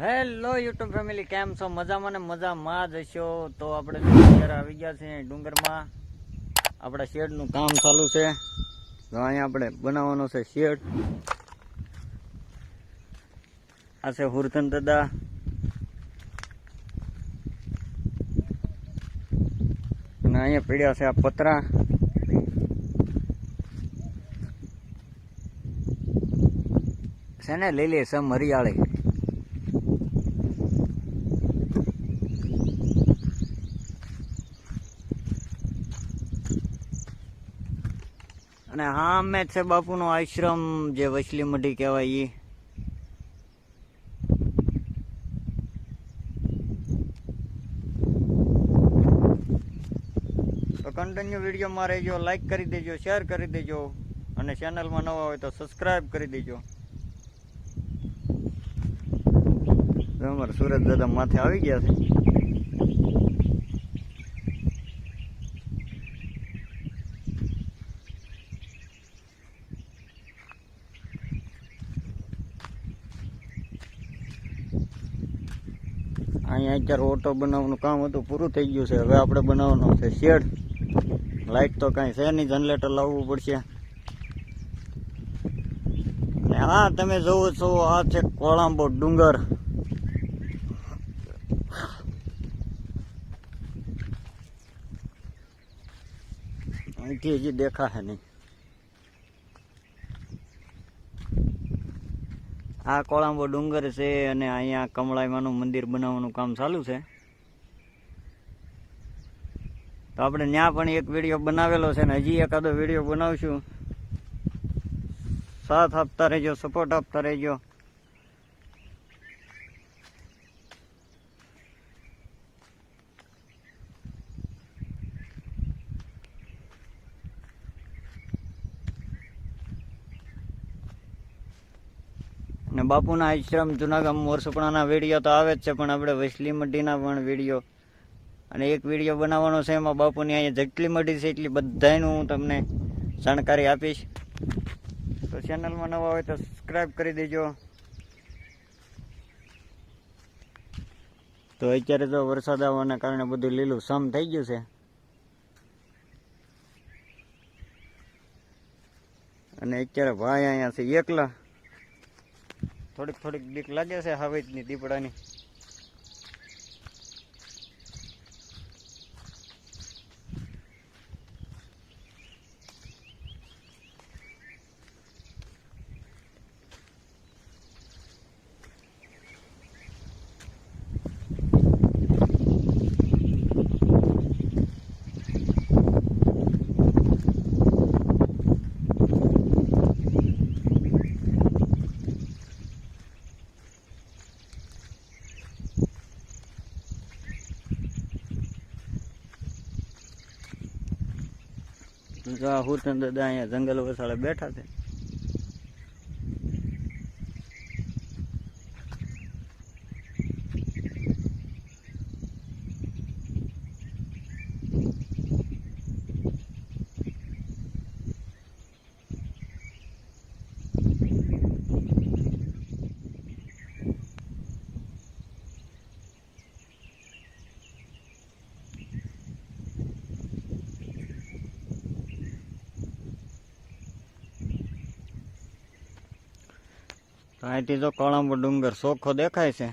Hello YouTube family, કેમ છો? મજામાં ને મજામાં જ હશો. તો આપણે અત્યારે આવી ગયા છીએ ડુંગરમાં. આપણા શેડનું કામ ચાલુ છે. તો અહીંયા આપણે બનાવવાનો છે શેડ. આ છે હુરચંદ દાદા. અને અહીંયા પીડ્યા છે આ પતરા. છે ને લીલી સમ હરિયાળી. અને હા અમે છે બાપુનો આશ્રમ, જે વસલી મઢી કહેવાય એ. તો કન્ટિન્યુ વિડીયોમાં રહેજો, લાઈક કરી દેજો, શેર કરી દેજો, અને ચેનલમાં નવા હોય તો સબસ્ક્રાઈબ કરી દેજો. અમારા સુરત દાદા માથે આવી ગયા છે. અહીંયા અત્યારે ઓટો બનાવવાનું કામ હતું, પૂરું થઈ ગયું છે. હવે આપણે બનાવવાનું છે શેડ. લાઇટ તો કાંઈ છે નહીં, જનરેટર લાવવું પડશે. અને હા, તમે જોવો છો, આ છે કોળંબો ડુંગર. અહીંથી હજી દેખાશે નહીં. આ કોળંબો ડુંગર છે, અને અહીંયા કમળાઈમાનું મંદિર બનાવવાનું કામ ચાલુ છે. તો આપણે ત્યાં પણ એક વિડીયો બનાવેલો છે, ને હજી એકાદો વિડીયો બનાવશું. સાથ આપતા રહેજો, સપોર્ટ આપતા રહેજો. અને બાપુના આશ્રમ જુનાગામ મોરસપણાના વિડીયો તો આવે જ છે, પણ આપણે વસલી મઢીના પણ વિડીયો અને એક વિડીયો બનાવવાનો છે. એમાં બાપુની અહીંયા જેટલી મઢી છે એટલી બધાનું હું તમને જાણકારી આપીશ. તો ચેનલમાં નવા હોય તો સબસ્ક્રાઈબ કરી દેજો. તો અત્યારે તો વરસાદ આવવાના કારણે બધું લીલું સમ થઈ ગયું છે. અને અત્યારે ભાઈ અહીંયા છે એકલા. થોડીક બીક લાગે છે હાવેજની દીપડાની. હુરચંદ દાદા અહીંયા જંગલ વસાડે બેઠા છે. અહીંથી તો કોળંબો ડુંગર ચોખ્ખો દેખાય છે.